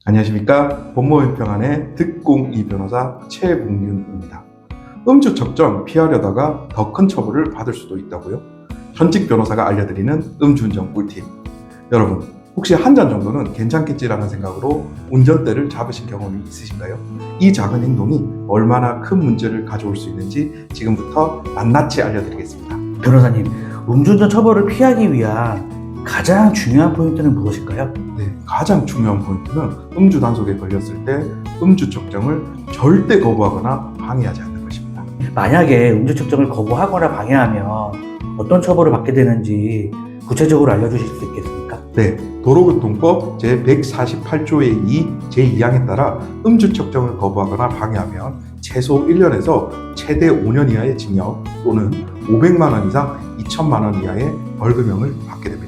안녕하십니까. 법무법인평안의 특공이 변호사 최봉윤입니다. 음주 측정 피하려다가 더 큰 처벌을 받을 수도 있다고요? 현직 변호사가 알려드리는 음주운전 꿀팁. 여러분, 혹시 한 잔 정도는 괜찮겠지라는 생각으로 운전대를 잡으신 경험이 있으신가요? 이 작은 행동이 얼마나 큰 문제를 가져올 수 있는지 지금부터 낱낱이 알려드리겠습니다. 변호사님, 음주운전 처벌을 피하기 위한 가장 중요한 포인트는 무엇일까요? 네, 가장 중요한 포인트는 음주 단속에 걸렸을 때 음주 측정을 절대 거부하거나 방해하지 않는 것입니다. 만약에 음주 측정을 거부하거나 방해하면 어떤 처벌을 받게 되는지 구체적으로 알려주실 수 있겠습니까? 네, 도로교통법 제148조의 2 제2항에 따라 음주 측정을 거부하거나 방해하면 최소 1년에서 최대 5년 이하의 징역 또는 500만 원 이상 2천만 원 이하의 벌금형을 받게 됩니다.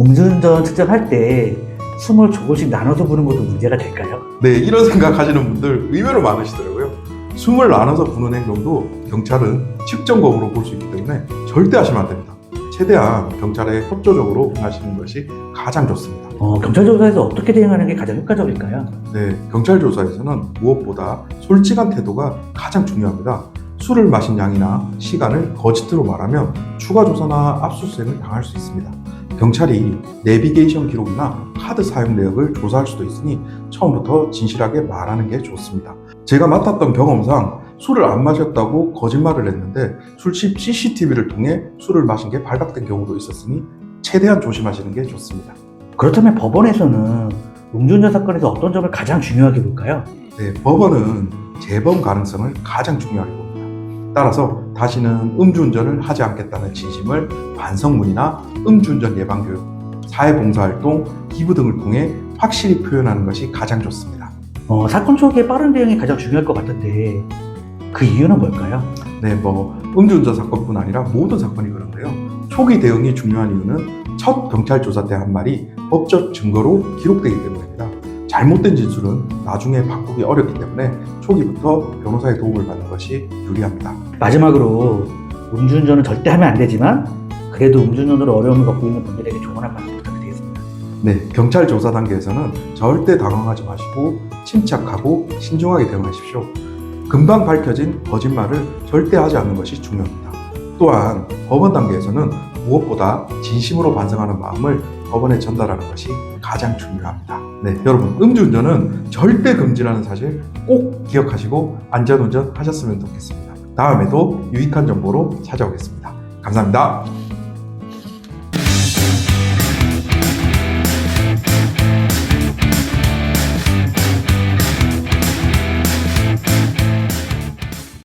음주운전 측정할 때 숨을 조금씩 나눠서 부는 것도 문제가 될까요? 네, 이런 생각하시는 분들 의외로 많으시더라고요. 숨을 나눠서 부는 행동도 경찰은 측정 거부로 볼 수 있기 때문에 절대 하시면 안 됩니다. 최대한 경찰에 협조적으로 하시는 것이 가장 좋습니다. 경찰 조사에서 어떻게 대응하는 게 가장 효과적일까요? 네, 경찰 조사에서는 무엇보다 솔직한 태도가 가장 중요합니다. 술을 마신 양이나 시간을 거짓으로 말하면 추가 조사나 압수수색을 당할 수 있습니다. 경찰이 내비게이션 기록이나 카드 사용 내역을 조사할 수도 있으니 처음부터 진실하게 말하는 게 좋습니다. 제가 맡았던 경험상 술을 안 마셨다고 거짓말을 했는데 술집 CCTV를 통해 술을 마신 게 발각된 경우도 있었으니 최대한 조심하시는 게 좋습니다. 그렇다면 법원에서는 음주운전 사건에서 어떤 점을 가장 중요하게 볼까요? 네, 법원은 재범 가능성을 가장 중요하게 봅니다. 따라서 다시는 음주운전을 하지 않겠다는 진심을 반성문이나 음주운전 예방교육, 사회봉사활동, 기부 등을 통해 확실히 표현하는 것이 가장 좋습니다. 사건 초기에 빠른 대응이 가장 중요할 것 같은데 그 이유는 뭘까요? 네, 음주운전 사건뿐 아니라 모든 사건이 그런데요. 초기 대응이 중요한 이유는 첫 경찰 조사 때 한 말이 법적 증거로 기록되기 때문입니다. 잘못된 진술은 나중에 바꾸기 어렵기 때문에 초기부터 변호사의 도움을 받는 것이 유리합니다. 마지막으로 음주운전은 절대 하면 안 되지만 그래도 음주운전으로 어려움을 겪고 있는 분들에게 조언 한 말씀 부탁드리겠습니다. 네, 경찰 조사 단계에서는 절대 당황하지 마시고 침착하고 신중하게 대응하십시오. 금방 밝혀진 거짓말을 절대 하지 않는 것이 중요합니다. 또한 법원 단계에서는 무엇보다 진심으로 반성하는 마음을 법원에 전달하는 것이 가장 중요합니다. 네, 여러분, 음주운전은 절대 금지라는 사실 꼭 기억하시고 안전운전 하셨으면 좋겠습니다. 다음에도 유익한 정보로 찾아오겠습니다. 감사합니다.